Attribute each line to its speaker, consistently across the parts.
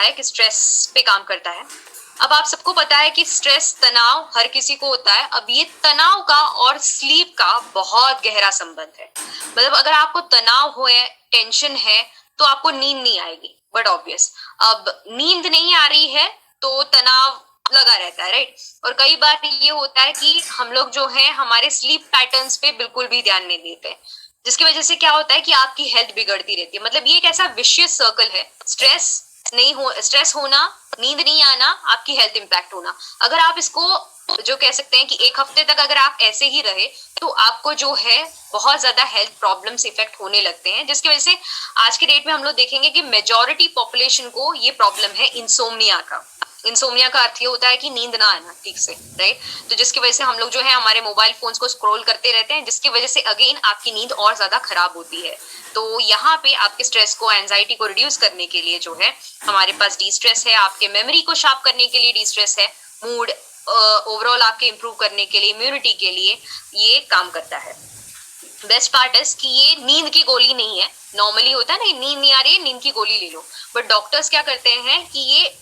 Speaker 1: है कि स्ट्रेस पे काम करता है। अब आप सबको पता है कि स्ट्रेस, तनाव हर किसी को होता है। अब ये तनाव का और स्लीप का बहुत गहरा संबंध है। मतलब अगर आपको तनाव हो, टेंशन है, तो आपको नींद नहीं आएगी, बट ऑब्वियस। अब नींद नहीं आ रही है तो तनाव लगा रहता है, राइट। और कई बार ये होता है कि हम लोग जो है हमारे स्लीप पैटर्न्स पे बिल्कुल भी ध्यान नहीं देते, जिसकी वजह से क्या होता है कि आपकी हेल्थ बिगड़ती रहती है। मतलब ये एक ऐसा विशियस सर्कल है, स्ट्रेस होना, नींद नहीं आना, आपकी हेल्थ इंपैक्ट होना। अगर आप इसको जो कह सकते हैं कि एक हफ्ते तक अगर आप ऐसे ही रहे तो आपको जो है बहुत ज्यादा हेल्थ प्रॉब्लम्स इफेक्ट होने लगते हैं, जिसकी वजह से आज के डेट में हम लोग देखेंगे कि मेजॉरिटी पॉपुलेशन को ये प्रॉब्लम है इंसोम्निया का। इंसोम्निया का अर्थ ये होता है कि नींद ना आना ठीक से, राइट। तो जिसकी वजह से हम लोग जो है हमारे मोबाइल फोन्स को स्क्रॉल करते रहते हैं, जिसकी वजह से अगेन आपकी नींद और ज्यादा खराब होती है। तो यहाँ पे आपके स्ट्रेस को, एंजाइटी को रिड्यूस करने के लिए जो है हमारे पास डी स्ट्रेस है, आपके मेमोरी को शार्प करने के लिए डी स्ट्रेस है, मूड ओवरऑल आपके इंप्रूव करने के लिए, इम्यूनिटी के लिए ये काम करता है। बेस्ट पार्ट है कि ये नींद की गोली नहीं है। नॉर्मली होता है ना, नींद नहीं आ रही है, नींद की गोली ले लो, बट डॉक्टर्स क्या करते हैं कि ये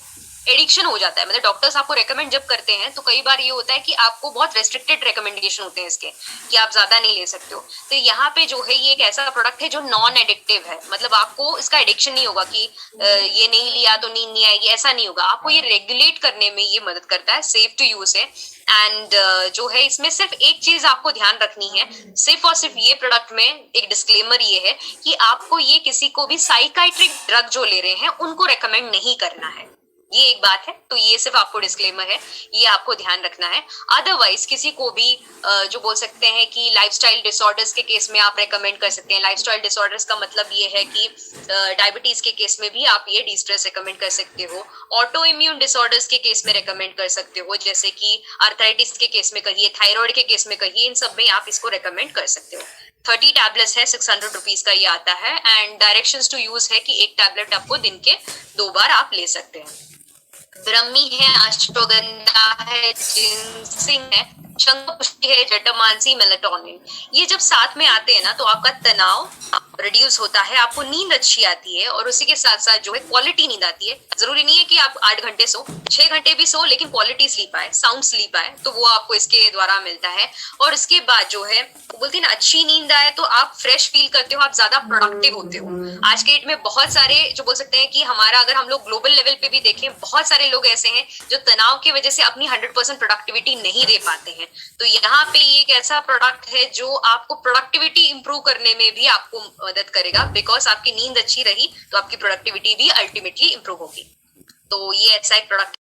Speaker 1: एडिक्शन हो जाता है। मतलब डॉक्टर्स आपको रेकमेंड जब करते हैं तो कई बार ये होता है कि आपको बहुत रेस्ट्रिक्टेड रेकमेंडेशन होते हैं इसके, कि आप ज्यादा नहीं ले सकते हो। तो यहाँ पे जो है ये एक ऐसा प्रोडक्ट है जो नॉन एडिक्टिव है। मतलब आपको इसका एडिक्शन नहीं होगा कि ये नहीं लिया तो नींद नहीं आएगी, ऐसा नहीं होगा। आपको ये रेगुलेट करने में ये मदद करता है, सेफ टू यूज है। एंड जो है इसमें सिर्फ एक चीज आपको ध्यान रखनी है, सिर्फ और सिर्फ ये प्रोडक्ट में एक डिस्क्लेमर ये है कि आपको ये किसी को भी साइकाइट्रिक ड्रग जो ले रहे हैं उनको रेकमेंड नहीं करना है। ये एक बात है, तो ये सिर्फ आपको डिस्क्लेमर है, ये आपको ध्यान रखना है। अदरवाइज किसी को भी जो बोल सकते हैं कि लाइफस्टाइल डिसऑर्डर्स के केस में आप रेकमेंड कर सकते हैं। लाइफस्टाइल डिसऑर्डर्स का मतलब ये है कि डायबिटीज के केस में भी आप ये डी स्ट्रेस रेकमेंड कर सकते हो। ऑटो इम्यून डिसऑर्डर्स के केस में रेकमेंड कर सकते हो, जैसे कि आर्थराइटिस के केस में कहिए, थायराइड के केस में कहिए, इन सब में आप इसको रेकमेंड कर सकते हो। 30 टैबलेट्स है, 600 रुपीज का ये आता है। एंड डायरेक्शंस टू यूज है कि एक टैबलेट आपको दिन के 2 बार आप ले सकते हैं। ब्रह्मी है, अश्वगंधा है, जिनसिंग है, शंखपुष्पी है, जटामांसी, मेलाटोनिन। ये जब साथ में आते हैं ना तो आपका तनाव रिड्यूस होता है, आपको नींद अच्छी आती है, और उसी के साथ साथ जो है क्वालिटी नींद आती है। जरूरी नहीं है कि आप 8 घंटे सो, 6 घंटे भी सो, लेकिन क्वालिटी स्लीप आए, साउंड स्लीप आए, तो वो आपको इसके द्वारा मिलता है। और इसके बाद जो है बोलती है ना, अच्छी नींद आए तो आप फ्रेश फील करते हो, आप ज्यादा प्रोडक्टिव होते हो। आज के डेट में बहुत सारे जो बोल सकते हैं कि हमारा, अगर हम लोग ग्लोबल लेवल पे भी देखें, बहुत सारे लोग ऐसे हैं जो तनाव की वजह से अपनी 100% प्रोडक्टिविटी नहीं दे पाते हैं। तो यहाँ पे एक ऐसा प्रोडक्ट है जो आपको प्रोडक्टिविटी इंप्रूव करने में भी आपको मदद करेगा, बिकॉज आपकी नींद अच्छी रही तो आपकी प्रोडक्टिविटी भी अल्टीमेटली इंप्रूव होगी। तो ये ऐसा एक प्रोडक्ट